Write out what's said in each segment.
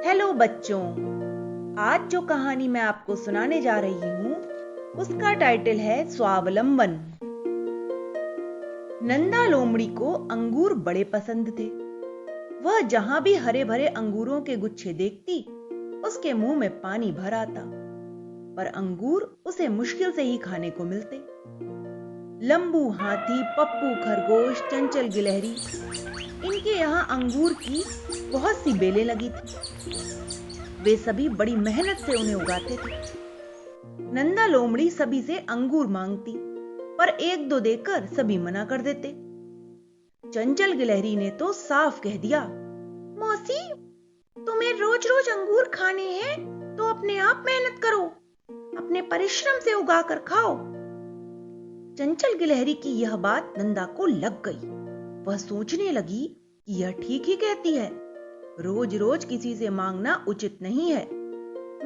Hello बच्चों। आज जो कहानी मैं आपको सुनाने जा रही हूँ उसका टाइटल है स्वावलंबन। नंदा लोमड़ी को अंगूर बड़े पसंद थे। वह जहां भी हरे भरे अंगूरों के गुच्छे देखती उसके मुंह में पानी भर आता, पर अंगूर उसे मुश्किल से ही खाने को मिलते। लंबू हाथी, पप्पू खरगोश, चंचल गिलहरी, इनके यहाँ अंगूर की बहुत सी बेलें लगी थी। वे सभी बड़ी मेहनत से उन्हें उगाते थे। नंदा लोमड़ी सभी से अंगूर मांगती, पर एक दो देकर सभी मना कर देते। चंचल गिलहरी ने तो साफ कह दिया, मौसी, तुम्हें रोज रोज अंगूर खाने हैं तो अपने आप मेहनत करो, अपने परिश्रम से उगा कर खाओ। चंचल गिलहरी की यह बात नंदा को लग गई। वह सोचने लगी कि यह ठीक ही कहती है, रोज रोज किसी से मांगना उचित नहीं है।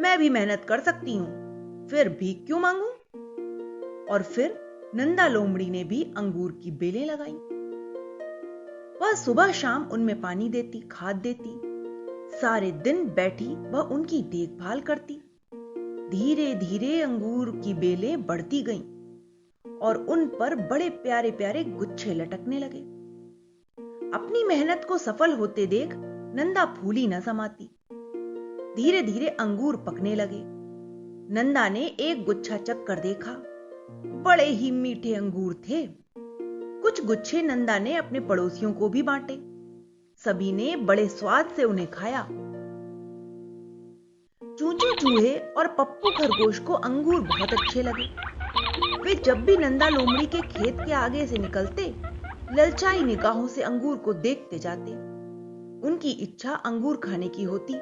मैं भी मेहनत कर सकती हूं, फिर भीख क्यों मांगूं? और फिर नंदा लोमड़ी ने भी अंगूर की बेलें लगाई। वह सुबह शाम उनमें पानी देती, खाद देती। सारे दिन बैठी वह उनकी देखभाल करती। धीरे धीरे अंगूर की बेलें बढ़ती गईं और उन पर बड़े प्यारे प्यारे गुच्छे लटकने लगे। अपनी मेहनत को सफल होते देख नंदा फूली न समाती। धीरे धीरे अंगूर पकने लगे। नंदा ने एक गुच्छा चखकर देखा, बड़े ही मीठे अंगूर थे। कुछ गुच्छे नंदा ने अपने पड़ोसियों को भी बांटे। सभी ने बड़े स्वाद से उन्हें खाया। चूचू चूहे और पप्पू खरगोश को अंगूर बहुत अच्छे लगे। वे जब भी नंदा लोमड़ी के खेत के आगे से निकलते, ललचाई निगाहों से अंगूर को देखते जाते। उनकी इच्छा अंगूर खाने की होती,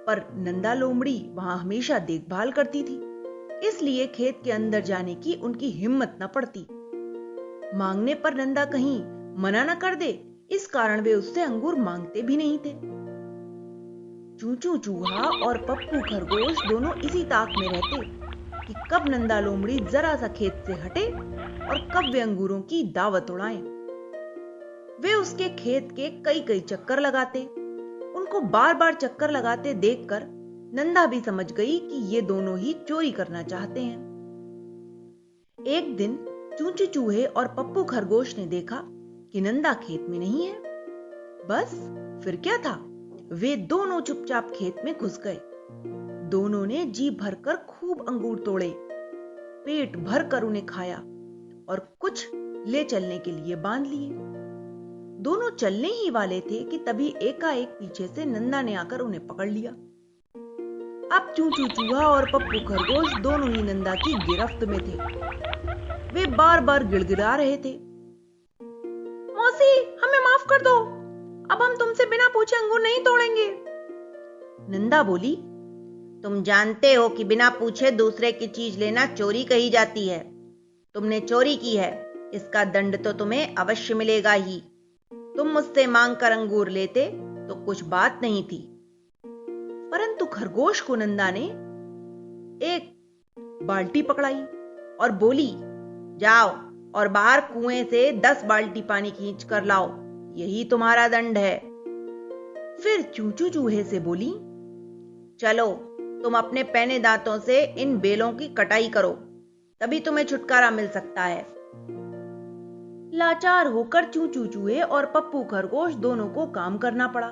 पर नंदा लोमड़ी वहां हमेशा देखभाल करती थी, इसलिए खेत के अंदर जाने की उनकी हिम्मत न पड़ती। मांगने पर नंदा कहीं मना न कर दे, इस कारण वे उससे अंगूर मांगते भी नहीं थे। चूचू चूहा और पप्पू खरगोश दोनों इसी ताक में रहते कि कब नंदा लोमड़ी जरा सा खेत से हटे और कब वे अंगूरों की दावत उड़ाएं। वे उसके खेत के कई कई चक्कर लगाते। उनको बार बार चक्कर लगाते देखकर नंदा भी समझ गई कि ये दोनों ही चोरी करना चाहते हैं। एक दिन चूचू चूहे और पप्पू खरगोश ने देखा कि नंदा खेत में नहीं है। बस फिर क्या था, वे दोनों चुपचाप खेत में घुस गए। दोनों ने जी भरकर खूब अंगूर तोड़े, पेट भरकर उन्हें खाया और कुछ ले चलने के लिए बांध लिए। दोनों चलने ही वाले थे कि तभी एकाएक पीछे से नंदा ने आकर उन्हें पकड़ लिया। अब चूचू चूहा और पप्पू खरगोश दोनों ही नंदा की गिरफ्त में थे। वे बार बार गिड़गिड़ा रहे थे, मौसी, हमें माफ कर दो, अब हम तुमसे बिना पूछे अंगूर नहीं तोड़ेंगे। नंदा बोली, तुम जानते हो कि बिना पूछे दूसरे की चीज लेना चोरी कही जाती है। तुमने चोरी की है, इसका दंड तो तुम्हें अवश्य मिलेगा ही। तुम मुझसे मांगकर अंगूर लेते तो कुछ बात नहीं थी। परंतु खरगोश को नंदा ने एक बाल्टी पकड़ाई और बोली, जाओ और बाहर कुएं से 10 बाल्टी पानी खींच कर लाओ, यही तुम्हारा दंड है। फिर चूचू चूहे से बोली, चलो तुम अपने पैने दांतों से इन बेलों की कटाई करो, तभी तुम्हें छुटकारा मिल सकता है। लाचार होकर चूचू चूहे और पप्पू खरगोश दोनों को काम करना पड़ा।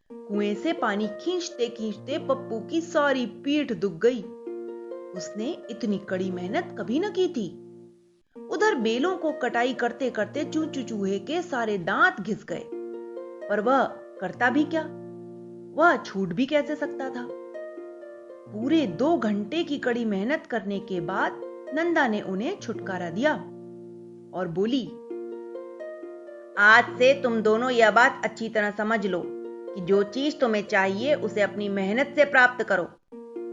कुएं से पानी खींचते खींचते पप्पू की सारी पीठ दुख गई। उसने इतनी कड़ी मेहनत कभी न की थी। उधर बेलों को कटाई करते करते चूचू चूहे के सारे दांत घिस गए, पर वह करता भी क्या, वह छूट भी कैसे सकता था। पूरे 2 घंटे की कड़ी मेहनत करने के बाद नंदा ने उन्हें छुटकारा दिया और बोली, आज से तुम दोनों यह बात अच्छी तरह समझ लो कि जो चीज तुम्हें चाहिए उसे अपनी मेहनत से प्राप्त करो।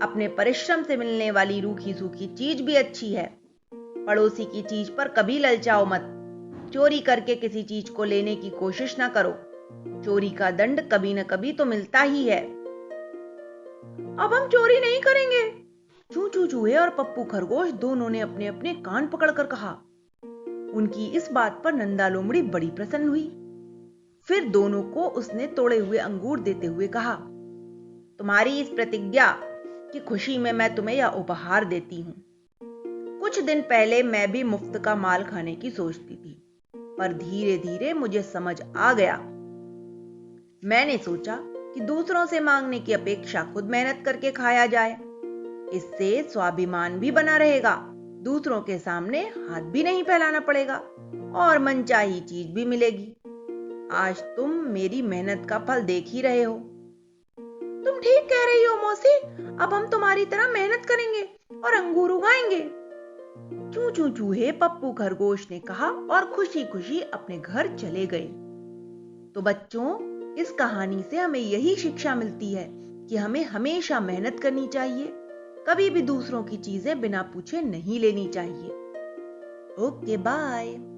अपने परिश्रम से मिलने वाली रूखी सूखी चीज भी अच्छी है। पड़ोसी की चीज पर कभी ललचाओ मत। चोरी करके किसी चीज को लेने की कोशिश ना करो। चोरी का दंड कभी न कभी तो मिलता ही है। अब हम चोरी नहीं करेंगे, चूचू चूहे और पप्पू खरगोश दोनों ने अपने अपने कान पकड़कर कहा। उनकी इस बात पर नंदा लोमड़ी बड़ी प्रसन्न हुई। फिर दोनों को उसने तोड़े हुए अंगूर देते हुए कहा, तुम्हारी इस प्रतिज्ञा की खुशी में मैं तुम्हें यह उपहार देती हूं। कुछ दिन पहले मैं भी मुफ्त का माल खाने की सोचती थी, पर धीरे धीरे मुझे समझ आ गया। मैंने सोचा कि दूसरों से मांगने की अपेक्षा खुद मेहनत करके खाया जाए। इससे स्वाभिमान भी बना रहेगा, दूसरों के सामने हाथ भी नहीं फैलाना पड़ेगा और मनचाही चीज भी मिलेगी। आज तुम मेरी मेहनत का फल देख ही रहे हो। तुम ठीक कह रही हो मौसी, अब हम तुम्हारी तरह मेहनत करेंगे और अंगूर उगाएंगे। चू चू चूहे पप्पू खरगोश ने कहा और खुशी खुशी अपने घर चले गए। तो बच्चों, इस कहानी से हमें यही शिक्षा मिलती है कि हमें हमेशा मेहनत करनी चाहिए, कभी भी दूसरों की चीजें बिना पूछे नहीं लेनी चाहिए। Okay, bye.